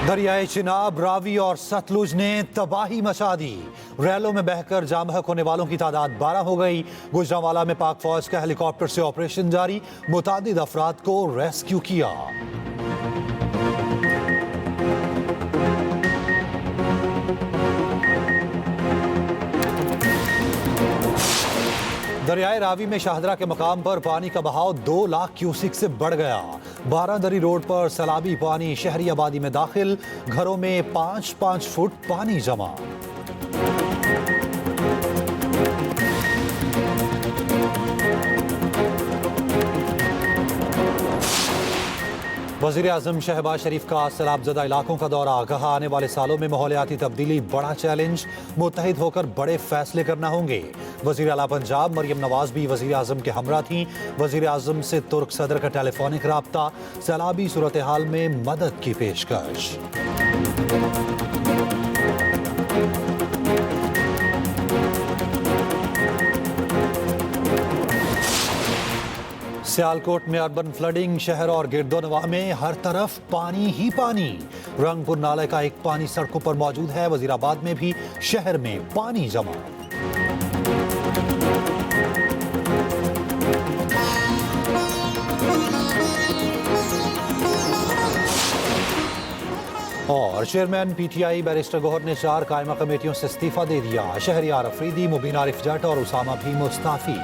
दरियाए चिनाब, रावी और सतलुज ने तबाही मचा दी। रैलों में बहकर जाम बहक होने वालों की तादाद 12 हो गई। गुजरांवाला में पाक फौज का हेलीकॉप्टर से ऑपरेशन जारी, मुतादिद अफराद को रेस्क्यू किया। दरियाए रावी में शाहदरा के मकाम पर पानी का बहाव 2 लाख क्यूसिक से बढ़ गया। 12 दरी रोड पर सैलाबी पानी शहरी आबादी में दाखिल, घरों में 5-5 फुट पानी जमा। वज़ीर आज़म शहबाज शरीफ का सैलाबज़दा इलाकों का दौरा, कहा आने वाले सालों में माहौलियाती तब्दीली बड़ा चैलेंज, मुत्तहिद होकर बड़े फैसले करना होंगे। वज़ीर आला पंजाब मरियम नवाज भी वज़ीर आज़म के हमरा थीं। वज़ीर आज़म से तुर्क सदर का टेलीफोनिक राब्ता, सैलाबी सूरत हाल में मदद की पेशकश। सियालकोट में अर्बन फ्लडिंग, शहर और गिरदोनवाह में हर तरफ पानी ही पानी। रंगपुर नाले का एक पानी सड़कों पर मौजूद है। वजीराबाद में भी शहर में पानी जमा। और चेयरमैन पीटीआई बैरिस्टर गौहर ने 4 कायमा कमेटियों से इस्तीफा दे दिया। शहरियार अफरीदी, मुबीन आरिफ जट और उसामा भी मुस्ताफी।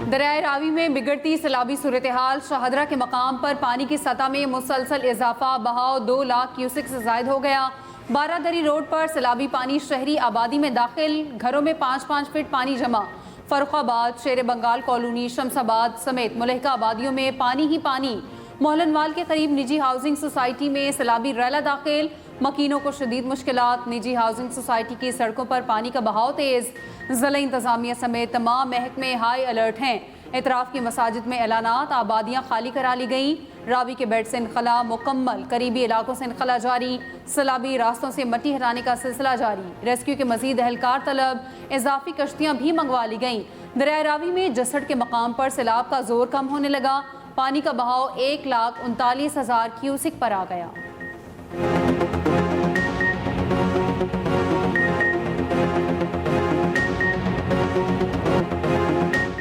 दरियाए रावी में बिगड़ती सैलाबी सूरत हाल, शाहदरा के मकाम पर पानी की सतह में मुसलसल इजाफा, बहाव 2 लाख क्यूसिक से जायद हो गया। 12 दरी रोड पर सैलाबी पानी शहरी आबादी में दाखिल, घरों में 5-5 फीट पानी जमा। फर्रुखाबाद, शेर बंगाल कॉलोनी, शमसाबाद समेत मुलहका आबादियों में पानी ही पानी। मोहलनवाल के करीब निजी हाउसिंग सोसाइटी में सैलाबी रैला दाखिल, मकीनों को शदीद मुश्किलात। निजी हाउसिंग सोसाइटी की सड़कों पर पानी का बहाव तेज। ज़िला इंतजामिया समेत तमाम महकमे हाई अलर्ट हैं। एतराफ़ की मसाजिद में ऐलानात, आबादियाँ खाली करा ली गई। रावी के बेड से इनखला मुकम्मल, करीबी इलाकों से इनखला जारी। सैलाबी रास्तों से मट्टी हटाने का सिलसिला जारी। रेस्क्यू के मजीद एहलकार तलब, इजाफी कश्तियाँ भी मंगवा ली गईं। दरिया रावी में जसड़ के मकाम पर सैलाब का जोर कम होने लगा। पानी का बहाव 1,39,000 क्यूसिक पर आ गया।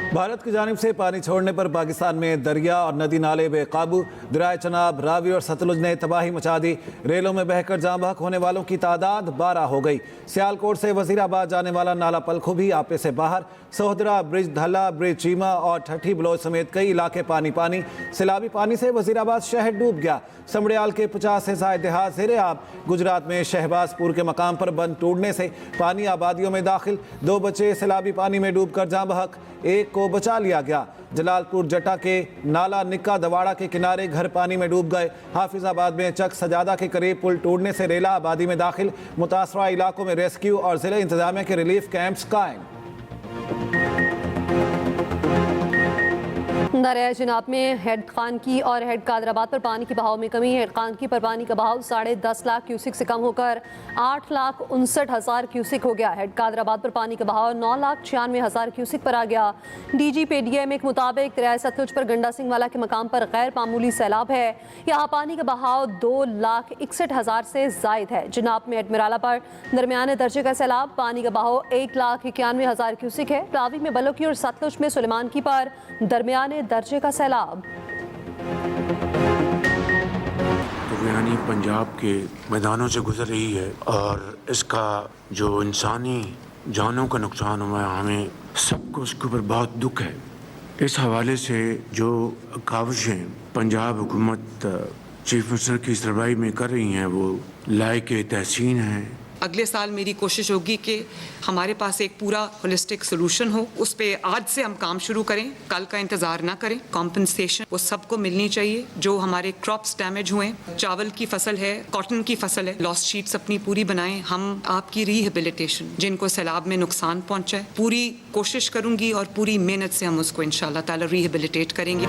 भारत की जानिब से पानी छोड़ने पर पाकिस्तान में दरिया और नदी नाले बेकाबू। दरियाए चनाब, रावी और सतलुज ने तबाही मचा दी। रेलों में बहकर जाम बहक होने वालों की तादाद 12 हो गई। सियालकोट से वजीराबाद जाने वाला नाला पलखू भी आपे से बाहर। सोहदरा ब्रिज, धला ब्रिज, चीमा और ठठी बलोच समेत कई इलाके पानी पानी। सैलाबी पानी से वजीराबाद शहर डूब गया। समड़ियाल के 50 से ज़ायद देहात ज़ेरे आब। गुजरात में शहबाजपुर के मकाम पर बंद टूटने से पानी आबादियों में दाखिल। 2 बच्चे सैलाबी पानी में डूब कर जाम बहक, एक को बचा लिया गया। जलालपुर जटा के नाला निक्का दवाड़ा के किनारे घर पानी में डूब गए। हाफिजाबाद में चक सजादा के करीब पुल टूटने से रेला आबादी में दाखिल। मुतासरा इलाकों में रेस्क्यू और जिला इंतजामिया के रिलीफ कैंप्स कायम। दरिया चिनाब में हेड खानकी और हेड कादराबाद पर पानी के बहाव में कमी। हेड खानकी पर पानी का बहाव 10.5 लाख क्यूसिक से कम होकर 8,59,000 क्यूसिक हो गया। हेड कादराबाद पर पानी का बहाव 9,96,000 क्यूसिक पर आ गया। डीजी पीडीएम के मुताबिक दरियाए सतलुज पर गंडा सिंह वाला के मकाम पर गैर मामूली सैलाब है। यहाँ पानी का बहाव 2,61,000 से जायद है। चिनाब में एडमिराला पर दरमियाने दर्जे का सैलाब, पानी का बहाव 1,91,000 क्यूसिक है। रावी में बलोकी और सतलुज में सुलेमान की पर दरमियाने दर्जे का सैलाब। यानी पंजाब के मैदानों से गुजर रही है और इसका जो इंसानी जानों का नुकसान हुआ है, हमें सबको उसके ऊपर बहुत दुख है। इस हवाले से जो काविशें पंजाब हुकूमत चीफ मिनिस्टर की सरबराही में कर रही हैं वो लायक तहसीन हैं। अगले साल मेरी कोशिश होगी कि हमारे पास एक पूरा होलिस्टिक सोल्यूशन हो। उस पे आज से हम काम शुरू करें, कल का इंतज़ार ना करें। कॉम्पनसेशन वो सबको मिलनी चाहिए जो हमारे क्रॉप्स डैमेज हुए। चावल की फसल है, कॉटन की फसल है, लॉस शीट्स अपनी पूरी बनाएं। हम आपकी रिहेबिलिटेशन, जिनको सैलाब में नुकसान पहुँचा है, पूरी कोशिश करूँगी और पूरी मेहनत से हम उसको इंशाल्लाह ताला रिहेबिलिटेट करेंगे।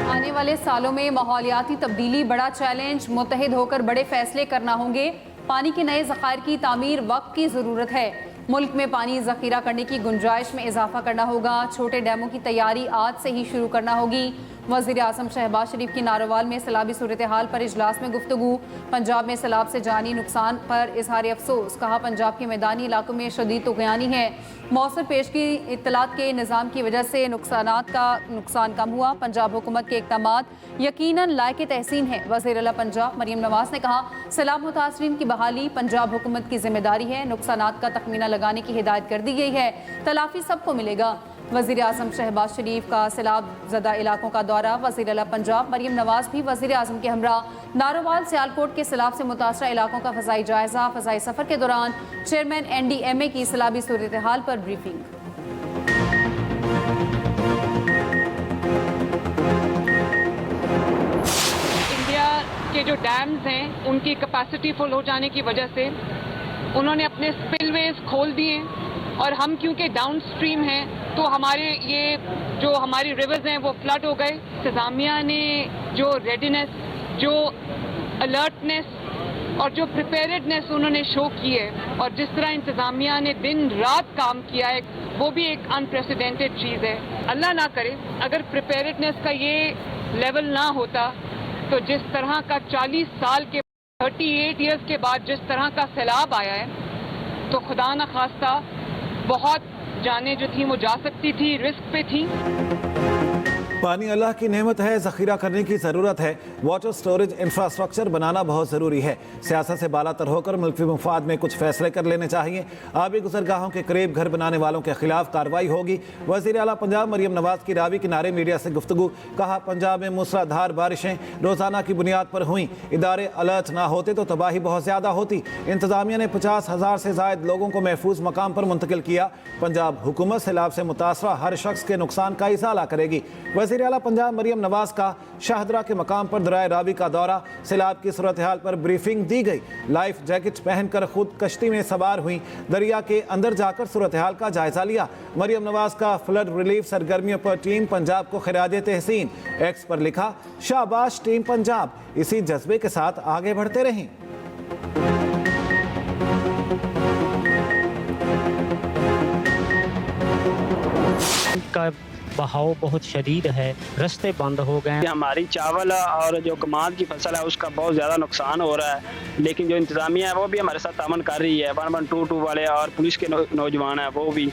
आने वाले सालों में माहौलियाती तब्दीली बड़ा चैलेंज, मुत्तहिद होकर बड़े फैसले करना होंगे। पानी के नए ज़खायर की तामीर वक्त की ज़रूरत है। मुल्क में पानी जखीरा करने की गुंजाइश में इजाफा करना होगा। छोटे डैमों की तैयारी आज से ही शुरू करना होगी। वज़ीर आज़म शहबाज शरीफ की नारोवाल में सैलाबी सूरत हाल पर इजलास में गुफ्तगू। पंजाब में सैलाब से जानी नुकसान पर इजहार अफसोस। कहा पंजाब के मैदानी इलाकों में शदीद तुग़यानी है। मौसर पेश की इत्तलात के निज़ाम की वजह से नुकसान कम हुआ। पंजाब हुकूमत के इक़दामात यकीनन लायक तहसीन है। वज़ीर आला पंजाब मरियम नवाज़ ने कहा सैलाब मुतासरीन की बहाली पंजाब हुकूमत की जिम्मेदारी है। नुकसानात का तखमीना लगाने की हिदायत कर दी गई है। तलाफी सबको मिलेगा। वज़ीर आज़म शहबाज शरीफ का सैलाब ज़दा इलाकों का दौरा। वज़ीर आला पंजाब मरियम नवाज़ भी वज़ीर आज़म के हमरा नारोवाल सियालकोट के सैलाब से मुतासरा इलाकों का फ़ज़ाई जायज़ा। फ़ज़ाई सफ़र के दौरान चेयरमैन NDMA की सैलाबी सूरत हाल पर ब्रीफिंग। इंडिया के जो डैम्स हैं उनकी कैपेसिटी फुल हो जाने की वजह से उन्होंने अपने स्पिलवेज खोल दिए और हम क्योंकि डाउन स्ट्रीम हैं तो हमारी रिवर्स हैं वो फ्लड हो गए। इंतज़ामिया ने जो रेडीनेस, जो अलर्टनेस और जो प्रिपेयर्डनेस उन्होंने शो की है और जिस तरह इंतज़ामिया ने दिन रात काम किया है वो भी एक अनप्रेसिडेंटेड चीज़ है। अल्लाह ना करे अगर प्रिपेयर्डनेस का ये लेवल ना होता तो जिस तरह का 40 साल के 38 ईयर्स के बाद जिस तरह का सैलाब आया है तो खुदा न खास्ता बहुत जानें जो थी वो जा सकती थी, रिस्क पे थी। पानी अल्लाह की नेमत है, ज़ख़ीरा करने की ज़रूरत है। वाटर स्टोरेज इंफ्रास्ट्रक्चर बनाना बहुत ज़रूरी है। सियासत से बालातर होकर मुल्की मुफाद में कुछ फैसले कर लेने चाहिए। आबी गुज़रगाहों के करीब घर बनाने वालों के खिलाफ कार्रवाई होगी। वज़ीर आला पंजाब मरियम नवाज़ की रावी किनारे मीडिया से गुफ्तगू। कहा पंजाब में मूसलाधार बारिशें रोज़ाना की बुनियाद पर हुई। इदारे अलर्ट ना होते तो तबाही बहुत ज़्यादा होती। इंतज़ामिया ने 50,000 से ज़ायद लोगों को महफूज मकाम पर मुंतकिल किया। पंजाब हुकूमत सैलाब से मुतासरा हर शख्स के नुकसान का इज़ाला करेगी। वज़ीर आला पंजाब मरियम नवाज़ का शाहदरा के मकाम पर दरिया रावी का दौरा। सैलाब की सूरत हाल पर ब्रीफिंग दी गई। लाइफ जैकेट पहनकर खुद कश्ती में सवार हुई। दरिया के अंदर जाकर सूरत हाल का जायजा लिया। मरियम नवाज़ का फ्लड रिलीफ सरगर्मियों पर टीम पंजाब को खिराजे तहसीन। एक्स पर लिखा शाबाश टीम पंजाब, इसी जज्बे के साथ आगे बढ़ते रहें। का बहाव बहुत शदीद है, रास्ते बंद हो गए हैं। हमारी चावल और जो कमाद की फसल है उसका बहुत ज़्यादा नुकसान हो रहा है, लेकिन जो इंतज़ामिया है वो भी हमारे साथ तामन कर रही है। 1122 वाले और पुलिस के नौजवान हैं वो भी।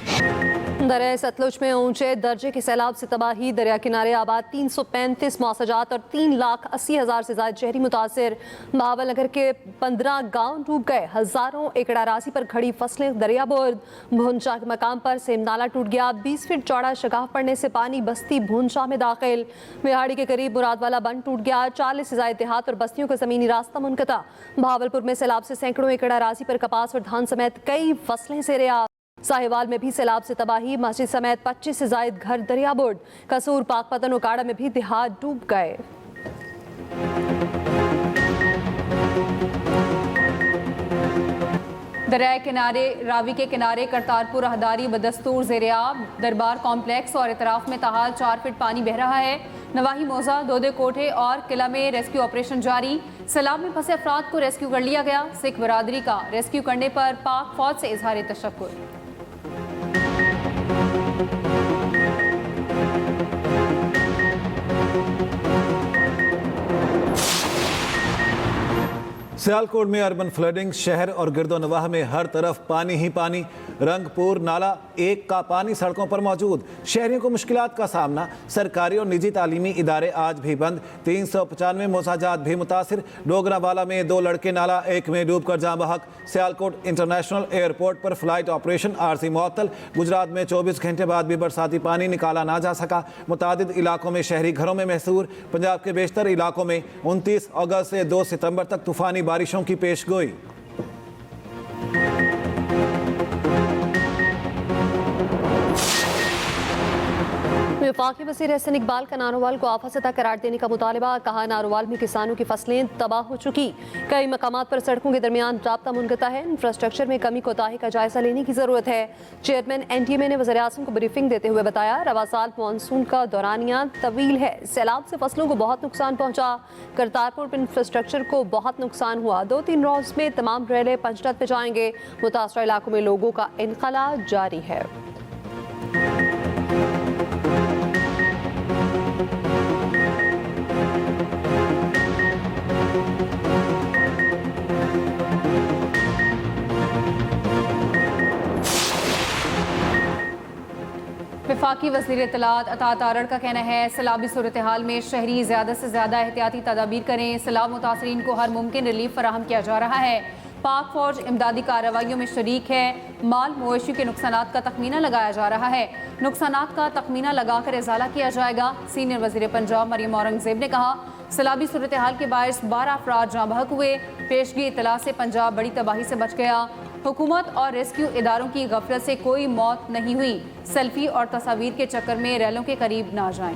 दरिया सतलुज में ऊंचे दर्जे के सैलाब से तबाही। दरिया किनारे आबाद 335 मुआसजात और 3,80,000 से ज़्यादा शहरी मुतासर। बहावल नगर के 15 गाँव डूब गए। हज़ारों एकड़ अराजी पर खड़ी फसलें दरियाबोर्द। भूंचा के मकाम पर सेम नाला टूट गया। 20 फीट चौड़ा शगाफ पड़ने से पानी बस्ती भूंचा में दाखिल। मेहाड़ी के करीब मुरादवाला बंद टूट गया। 40 से ज़्यादा देहात और बस्तियों का ज़मीनी रास्ता मुनक़ता। बहावलपुर में सैलाब से सैकड़ों एकड़ अराजी पर कपास और धान समेत कई फसलें ज़ेर-ए-आब। साहिवाल में भी सैलाब से तबाही। मस्जिद समेत 25 से ज़ायद घर दरियाबोर्ड। कसूर, पाकपतन, उकाड़ा में भी देहात डूब गए। दरिया किनारे रावी के किनारे करतारपुर राहदारी बदस्तूर ज़ेर-ए-आब। दरबार कॉम्प्लेक्स और इतराफ में ताहाल 4 फीट पानी बह रहा है। नवाही मोजा, दोदे कोठे और किला में रेस्क्यू ऑपरेशन जारी। सैलाब में फंसे अफराद को रेस्क्यू कर लिया गया। सिख बरादरी का रेस्क्यू करने पर पाक फौज से इजहार तशक्कुर। सियालकोट में अर्बन फ्लडिंग। शहर और गिरदोनवाह में हर तरफ पानी ही पानी। रंगपुर नाला 1 का पानी सड़कों पर मौजूद। शहरियों को मुश्किलात का सामना। सरकारी और निजी तालीमी इदारे आज भी बंद। 395 मोसाजात भी मुतासिर। डोगरावाला में 2 लड़के नाला 1 में डूबकर जाँ बहक। सियालकोट इंटरनेशनल एयरपोर्ट पर फ्लाइट ऑपरेशन आरजी मुअत्तल। गुजरात में 24 घंटे बाद भी बरसाती पानी निकाला ना जा सका। मुतादिद इलाकों में शहरी घरों में महसूर। पंजाब के बेशतर इलाकों में 29 अगस्त से 2 सितंबर तक तूफानी बारिशों की पेशगोई। वफाकी वज़ीर एहसन इकबाल का नारोवाल को आफत सतह करार देने का मुतालबा। कहा नारोवाल में किसानों की फसलें तबाह हो चुकी, कई मकामात पर सड़कों के दरमियान राब्ता मुनक़ता है, इंफ्रास्ट्रक्चर में कमी कोताही का जायजा लेने की जरूरत है। चेयरमैन NTMA ने वज़ीर आज़म को ब्रीफिंग देते हुए बताया, रवा साल मानसून का दौरानिया तवील है, सैलाब से फसलों को बहुत नुकसान पहुँचा, करतारपुर इंफ्रास्ट्रक्चर को बहुत नुकसान हुआ। 2-3 रोज में तमाम रेलें पंचतत पे जाएंगे। मुतासरा इलाकों में लोगों का इनखला जारी है। वफाकी वज़ीर इत्तलात अता तारड़ का कहना है, सैलाबी सूरत हाल में शहरी ज़्यादा से ज़्यादा एहतियाती तदाबीर करें। सैलाब मुतासरीन को हर मुमकिन रिलीफ फराहम किया जा रहा है। पाक फौज इमदादी कार्रवाइयों में शरीक है। माल मवेशी के नुकसानात का तखमीना लगाया जा रहा है। नुकसानात का तखमीना लगाकर इजाला किया जाएगा। सीनियर वज़ीर पंजाब मरियम औरंगज़ेब ने कहा, सैलाबी सूरत हाल के बायस 12 अफराद जाँ बहक हुए। पेशगी इत्तला से पंजाब बड़ी तबाही से बच गया। हुकूमत और रेस्क्यू इदारों की गफलत से कोई मौत नहीं हुई। सेल्फी और तस्वीर के चक्कर में रैलों के करीब ना जाएं।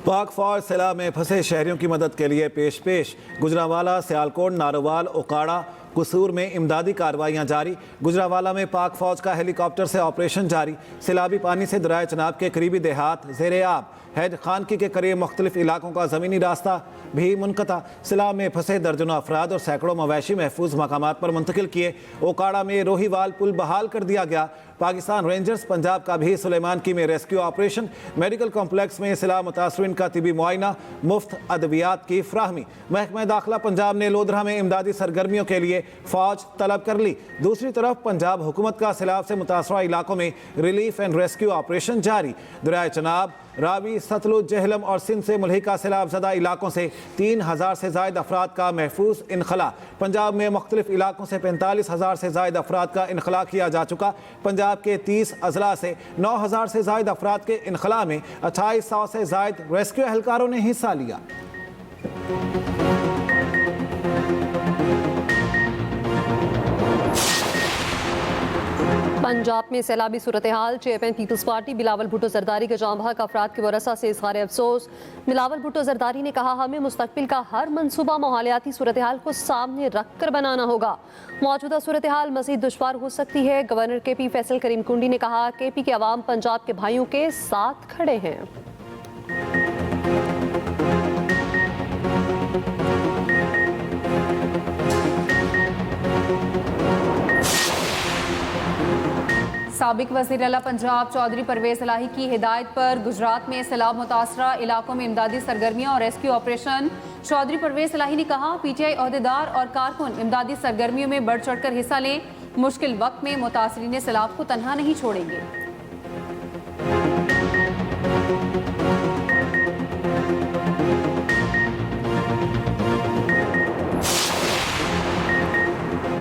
पाक फौज सैलाब में फंसे शहरियों की मदद के लिए पेश। गुजरांवाला, सियालकोट, नारोवाल, ओकाड़ा, कसूर में इमदादी कार्रवाइयाँ जारी। गुजरांवाला में पाक फौज का हेलीकॉप्टर से ऑपरेशन जारी। सैलाबी पानी से दरिया चनाब के करीबी देहात ज़ेरे आब। हैद खानकी के करीब मुख्तलिफ इलाकों का ज़मीनी रास्ता भी मुनक़ता। सैलाब में फंसे दर्जनों अफराद और सैकड़ों मवेशी महफूज मकामात पर मुंतकिल किए। ओकाड़ा में रोहीवाल पुल बहाल कर दिया गया। पाकिस्तान रेंजर्स पंजाब का भी सुलेमान की में रेस्क्यू ऑपरेशन। मेडिकल कॉम्प्लेक्स में सैलाब मुतासरीन का तिबी मुआयना, मुफ्त अद्वियात की फ्राहमी। महकमा दाखिला पंजाब ने लोधरा में इमदादी सरगर्मियों के लिए फौज तलब कर ली। दूसरी तरफ पंजाब हुकूमत का सैलाब से मुतासरा इलाकों में रिलीफ एंड रेस्क्यू ऑपरेशन जारी। दरिया चनाब, रावी, सतलुज, जहलम और सिंध से मुल्हिका सैलाब ज़दा इलाकों से 3000 से ज़ायद अफराद का महफूज इनखला। पंजाब में मुख्तलिफ इलाकों से 45,000 से ज़ायद अफराद का इनखला किया जा चुका। पंजाब के 30 अजला से 9,000 से ज़ायद अफराद के इनखला में 2800 से ज़ायद रेस्क्यू एहलकारों ने हिस्सा लिया। पंजाब में सैलाबी सूरत हाल। Chairman people's party Bilawal Bhutto Zardari का जाँ बहक अफराद के वरसा से इज़हार अफसोस। बिलावल भुट्टो जरदारी ने कहा, हमें मुस्तकबिल का हर मनसूबा माहौलियाती सूरत हाल को सामने रख कर बनाना होगा। मौजूदा सूरत हाल मज़ीद दुश्वार हो सकती है। गवर्नर KP फैसल करीम कुंडी ने कहा, KP के अवाम पंजाब के भाइयों के साथ खड़े हैं। साबिक वज़ीर आला पंजाब चौधरी परवेज़ इलाही की हिदायत पर गुजरात में सैलाब मुतासरा इलाकों में इमदादी सरगर्मियाँ और रेस्क्यू ऑपरेशन। चौधरी परवेज़ इलाही ने कहा, PTI अहदेदार और कारकुन इमदादी सरगर्मियों में बढ़ चढ़ कर हिस्सा लें। मुश्किल वक्त में मुतासरीन सैलाब को तन्हा नहीं छोड़ेंगे।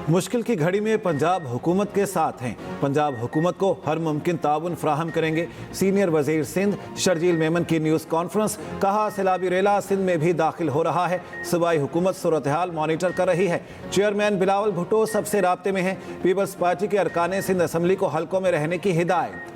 मुश्किल की घड़ी में पंजाब हुकूमत के साथ हैं। पंजाब हुकूमत को हर मुमकिन ताउन फ्राहम करेंगे। सीनियर वजीर सिंध शर्जील मेमन की न्यूज़ कॉन्फ्रेंस। कहा, सैलाबी रेला सिंध में भी दाखिल हो रहा है। सूबाई हुकूमत सूरत हाल मॉनिटर कर रही है। चेयरमैन बिलावल भुट्टो सबसे राब्ते में हैं। पीपल्स पार्टी के अरकान सिंध असम्बली को हल्कों में रहने की हिदायत।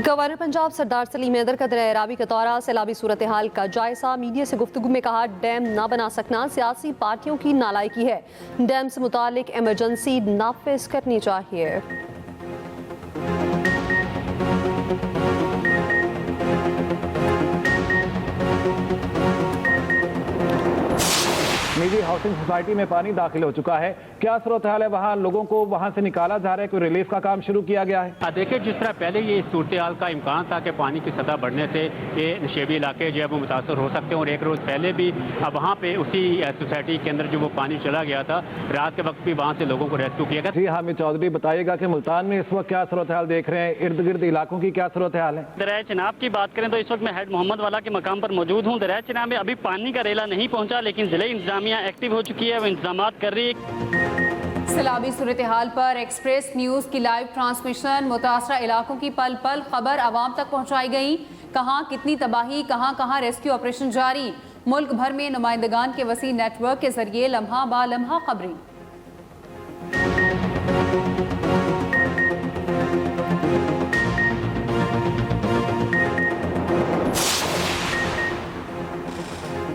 गवर्नर पंजाब सरदार सलीम हैदर का दरिया रावी का दौरा। सैलाबी सूरत हाल का जायजा। मीडिया से गुफ्तगू में कहा, डैम ना बना सकना सियासी पार्टियों की नालायकी है। डैम से मुतालिक इमरजेंसी नाफिज करनी चाहिए। निजी हाउसिंग सोसाइटी में पानी दाखिल हो चुका है। क्या सूरत हाल है वहाँ? लोगों को वहाँ से निकाला जा रहा है? कोई रिलीफ का काम शुरू किया गया है? देखिए, जिस तरह पहले ये सूरत हाल का इम्कान था कि पानी की सतह बढ़ने से ये नशेबी इलाके जो है वो मुतासर हो सकते हैं, और एक रोज़ पहले भी वहाँ पे उसी सोसाइटी के अंदर जो वो पानी चला गया था, रात के वक्त भी वहाँ से लोगों को रेस्क्यू किया गया। जी हामिद चौधरी, बताइएगा कि मुल्तान में इस वक्त क्या सूरत हाल देख रहे हैं? इर्द गिर्द इलाकों की क्या सूरत हाल है? दरिया चनाब की बात करें तो इस वक्त मैं हेड मोहम्मद वाला के मकाम पर मौजूद हूँ। दरिया चनाब में अभी पानी का रेला नहीं पहुँचा, लेकिन जिले इंतजामिया एक्टिव हो चुकी है, वो इंतजाम कर रही है। सैलाबी सूरत हाल पर एक्सप्रेस न्यूज़ की लाइव ट्रांसमिशन, मुतासरा इलाकों की पल पल खबर आवाम तक पहुँचाई गई। कहाँ कितनी तबाही, कहाँ कहाँ रेस्क्यू ऑपरेशन जारी। मुल्क भर में नुमाइंदगान के वसी नेटवर्क के जरिए लम्हा बा लम्हा खबरें।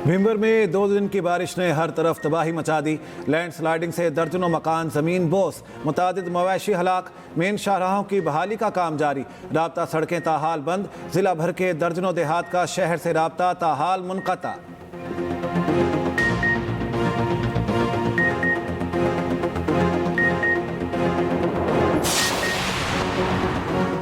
भिंबर में 2 दिन की बारिश ने हर तरफ तबाही मचा दी। लैंडस्लाइडिंग से दर्जनों मकान जमीन बोस, मुतादिद मवेशी हलाक। मेन शाहराहों की बहाली का काम जारी। राब्ता सड़कें ताहाल बंद। जिला भर के दर्जनों देहात का शहर से राब्ता ताहाल मुनक़ता।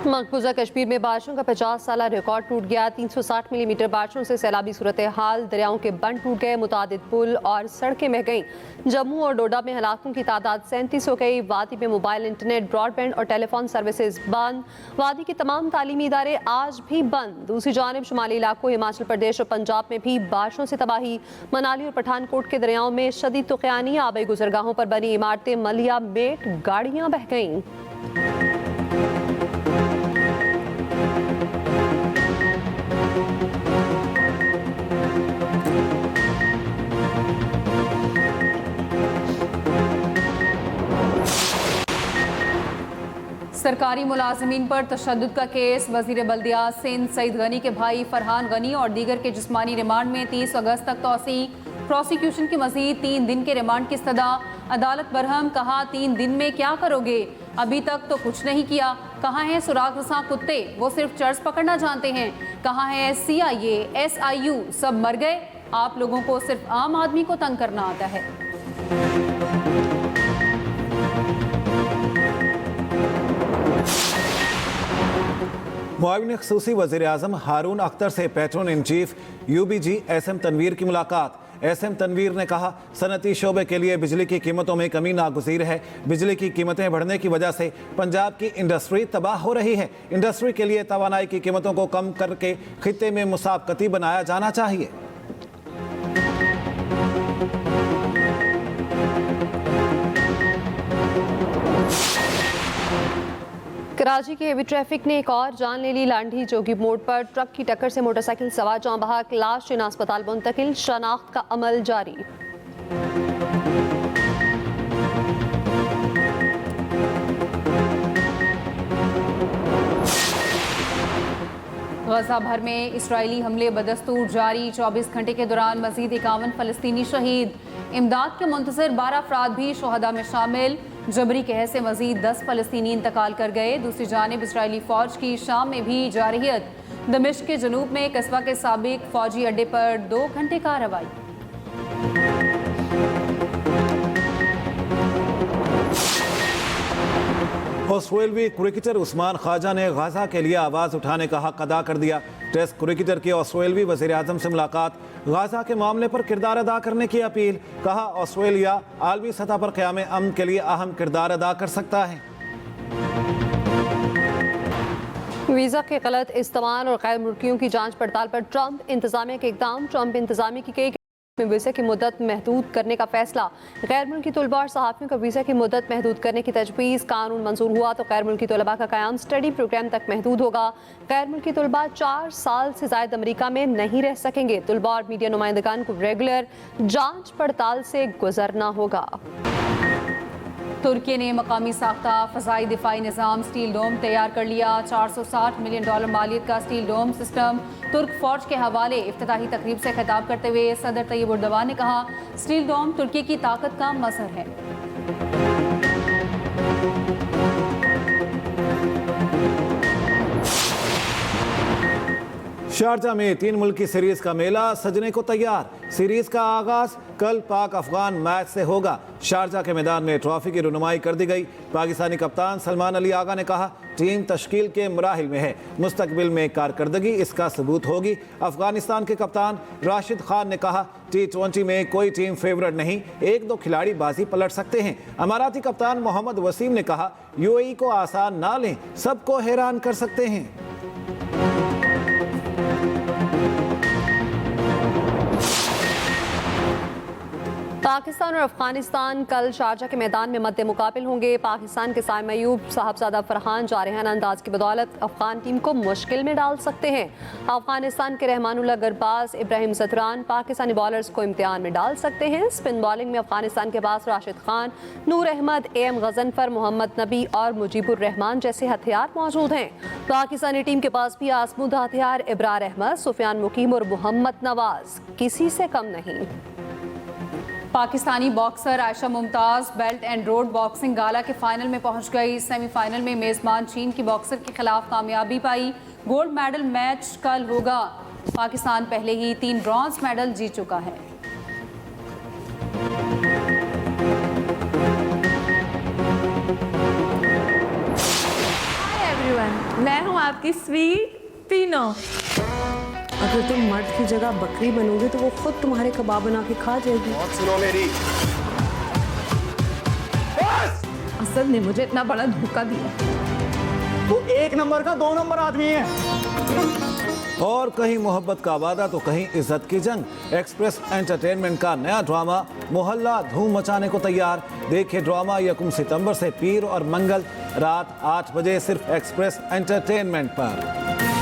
मकबूजा कश्मीर में बारिशों का 50 साला रिकॉर्ड टूट गया। 360 मिलीमीटर बारिशों से सैलाबी सूरत हाल, दरियाओं के बंद टूट गए, मुतादिद पुल और सड़कें बह गईं। जम्मू और डोडा में हलाकों की तादाद 37 हो गई। वादी में मोबाइल, इंटरनेट, ब्रॉडबैंड और टेलीफोन सर्विसेज बंद। वादी के तमाम तालीमी इदारे आज भी बंद। दूसरी जानिब शुमाली इलाकों, हिमाचल प्रदेश और पंजाब में भी बारिशों से तबाही। मनाली और पठानकोट के दरियाओं में शदीद तुक़यानी। आबई गुजरगाहों पर बनी इमारतें मलिया मेट, गाड़ियाँ बह गईं। सरकारी मुलाजमीन पर तशद्दुद का केस। वजीर बल्दियात सिंध सईद गनी के भाई फरहान गनी और दीगर के जिस्मानी रिमांड में 30 अगस्त तक तोसी। प्रोसिक्यूशन की मजीद 3 दिन के रिमांड की इस्तदा। अदालत बरहम, कहा 3 दिन में क्या करोगे, अभी तक तो कुछ नहीं किया। कहाँ हैं सुराग रसां कुत्ते, वो सिर्फ चर्च पकड़ना जानते हैं। कहाँ है CIA, SIU, सब मर गए। आप लोगों को सिर्फ आम आदमी को तंग करना आता है। मुआविन ख़ुसूसी वज़ीर आज़म हारून अख्तर से patron in chief UBG SM Tanveer की मुलाकात। SM तनवीर ने कहा, सनती शोबे के लिए बिजली की कीमतों में कमी नागुज़ीर है। बिजली की कीमतें बढ़ने की वजह से पंजाब की इंडस्ट्री तबाह हो रही है। इंडस्ट्री के लिए तवानाई की कीमतों को कम करके खित्ते में मुसाबकती बनाया जाना चाहिए। कराची के हेवी ट्रैफिक ने एक और जान ले ली। लांढी जोगी मोड़ पर ट्रक की टक्कर से मोटरसाइकिल सवार जाँ बहक, लाश जिन्ना अस्पताल मुंतकिल, शनाख्त का अमल जारी। गजा भर में इसराइली हमले बदस्तूर जारी। 24 घंटे के दौरान मजीद 51 फलस्तीनी शहीद। इमदाद के मुंतजर 12 अफराद भी शोहदा में शामिल। जबरी कहर से मजीद 10 फलस्तीनी इंतकाल कर गए। दूसरी जानिब इसराइली फौज की शाम में भी जारहियत। दमिश्क के जनूब में कस्बा के साबिक फौजी अड्डे पर 2 घंटे कार्रवाई। ऑस्ट्रेलवी क्रिकेटर उस्मान ख्वाजा ने गाजा के लिए आवाज़ उठाने का हक अदा कर दिया। टेस्ट क्रिकेटर की ऑस्ट्रेलवी वज़ीर आज़म से मुलाकात। गाजा के मामले पर किरदार अदा करने की अपील। कहा, ऑस्ट्रेलिया आलमी सतह पर क़याम अमन के लिए अहम किरदार अदा कर सकता है। वीज़ा के गलत इस्तेमाल और गैर मुल्कियों की जांच पड़ताल पर ट्रंप इंतजामिया के इक़दाम। ट्रंप इंतजामिया की कई में वीज़ा की मुद्दत महदूद करने का फैसला। गैर मुल्की तलबा और सहाफ़ियों का वीज़ा की मुद्दत महदूद करने की तजवीज़। कानून मंजूर हुआ तो गैर मुल्की तलबा का क़याम स्टडी प्रोग्राम तक महदूद होगा। गैर मुल्की तलबा 4 साल से ज़ायद अमरीका में नहीं रह सकेंगे। तलबा और मीडिया नुमाइंदगान को रेगुलर जाँच पड़ताल से गुजरना होगा। तुर्की ने मकामी साख्ता फ़ज़ाई दिफाई निज़ाम स्टील डोम तैयार कर लिया। $460 मिलियन मालियत का स्टील डोम सिस्टम तुर्क फौज के हवाले। इफ्तिताही तकरीब से खिताब करते हुए सदर तैयब उर्दवान ने कहा, स्टील डोम तुर्की की ताकत का मज़हर है। शारजा में 3 मुल्की सीरीज का मेला सजने को तैयार। सीरीज का आगाज कल पाक अफगान मैच से होगा। शारजा के मैदान में ट्रॉफी की रुनुमाई कर दी गई। पाकिस्तानी कप्तान सलमान अली आगा ने कहा, टीम तश्कील के मराहिल में है, मुस्तकबिल में कारकर्दगी इसका सबूत होगी। अफगानिस्तान के कप्तान राशिद खान ने कहा, T20 में कोई टीम फेवरेट नहीं, 1-2 खिलाड़ी बाजी पलट सकते हैं। अमाराती कप्तान मोहम्मद वसीम ने कहा, UAE को आसान ना लें, सबको हैरान कर सकते हैं। पाकिस्तान और अफगानिस्तान कल शारजा के मैदान में मद्दे मुकाबिल होंगे। पाकिस्तान के साइम अयूब, साहबजादा फरहान जारहाना अंदाज की बदौलत अफगान टीम को मुश्किल में डाल सकते हैं। अफगानिस्तान के रहमानुल्लाह गरबाज, इब्राहिम ज़तरान पाकिस्तानी बॉलर्स को इम्तिहान में डाल सकते हैं। स्पिन बॉलिंग में अफगानिस्तान के पास राशिद खान, नूर अहमद, AM गजनफर, मोहम्मद नबी और मुजीबुर रहमान जैसे हथियार मौजूद हैं। पाकिस्तानी टीम के पास भी आजमूदा हथियार इब्रार अहमद, सुफियान मुकीम और मोहम्मद नवाज किसी से कम नहीं। Pakistani boxer Ayesha Mumtaz belt and road boxing gala के फाइनल में पहुंच गई। सेमीफाइनल में मेज़बान चीन की बॉक्सर के खिलाफ कामयाबी पाई। गोल्ड मेडल मैच कल होगा। पाकिस्तान पहले ही 3 ब्रॉन्ज मेडल जीत चुका है। हाय एवरीवन, मैं हूं आपकी स्वीट पीनो। अगर तुम मर्द की जगह बकरी बनोगे तो वो खुद तुम्हारे कबाब बना के खा जाएगी। सुनो मेरी। असद ने मुझे इतना बड़ा धोखा दिया। तू 1 नंबर का 2 नंबर आदमी है। और कहीं मोहब्बत का वादा तो कहीं इज्जत की जंग। एक्सप्रेस एंटरटेनमेंट का नया ड्रामा मोहल्ला धूम मचाने को तैयार। देखिए ड्रामा 1 सितंबर से पीर और मंगल रात 8 बजे सिर्फ एक्सप्रेस एंटरटेनमेंट पर।